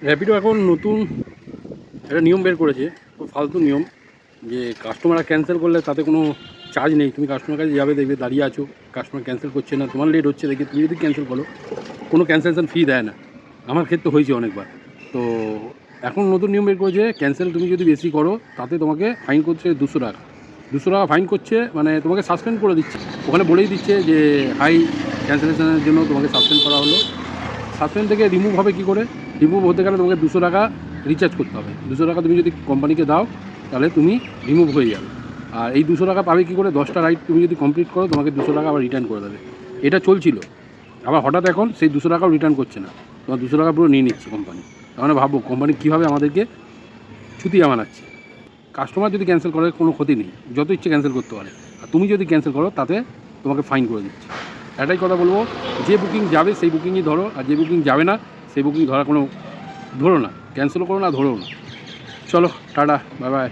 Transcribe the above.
র্যাপিডো এখন নতুন একটা নিয়ম বের করেছে, খুব ফালতু নিয়ম, যে কাস্টমার ক্যান্সেল করলে তাতে কোনো চার্জ নেই। তুমি কাস্টমার কাছে যাবে, দেখবে দাঁড়িয়ে আছো, কাস্টমার ক্যান্সেল করছে না, তোমার লেট হচ্ছে দেখে তুমি যদি ক্যান্সেল করো কোনো ক্যান্সেলেশন ফি দেয় না। আমার ক্ষেত্রে হয়েছে অনেকবার। তো এখন নতুন নিয়ম বের করেছে, ক্যান্সেল তুমি যদি বেশি করো তাতে তোমাকে ফাইন করছে 200 টাকা। 200 টাকা ফাইন করছে, মানে তোমাকে সাসপেন্ড করে দিচ্ছে। ওখানে বলেই দিচ্ছে যে হাই ক্যান্সেলেশনের জন্য তোমাকে সাসপেন্ড করা হলো। সাসপেন্ড থেকে রিমুভ হবে কী করে? রিমুভ হতে গেলে তোমাকে 200 টাকা রিচার্জ করতে হবে। 200 টাকা তুমি যদি কোম্পানিকে দাও তাহলে তুমি রিমুভ হয়ে যাবে। আর এই 200 টাকা পাবে কী করে? 10টা রাইড তুমি যদি কমপ্লিট করো তোমাকে 200 টাকা আবার রিটার্ন করে দেবে। এটা চলছিল, আবার হঠাৎ এখন সেই 200 টাকাও রিটার্ন করছে না, তোমার 200 টাকা পুরো নিয়ে নিচ্ছে কোম্পানি। তার মানে ভাবো কোম্পানি কীভাবে আমাদেরকে ছুতিয়া বানাচ্ছে। কাস্টমার যদি ক্যান্সেল করে কোনো ক্ষতি নেই, যত ইচ্ছে ক্যান্সেল করতে পারে, আর তুমি যদি ক্যান্সেল করো তাতে তোমাকে ফাইন করে দিচ্ছে। এটাই কথা বলবো, যে বুকিং যাবে সেই বুকিংই ধরো, আর যে বুকিং যাবে না সেই বুকিং ধরার কোনো ধরো না, ক্যান্সেলও করো না, ধরো না। চলো টাটা, বাই বাই।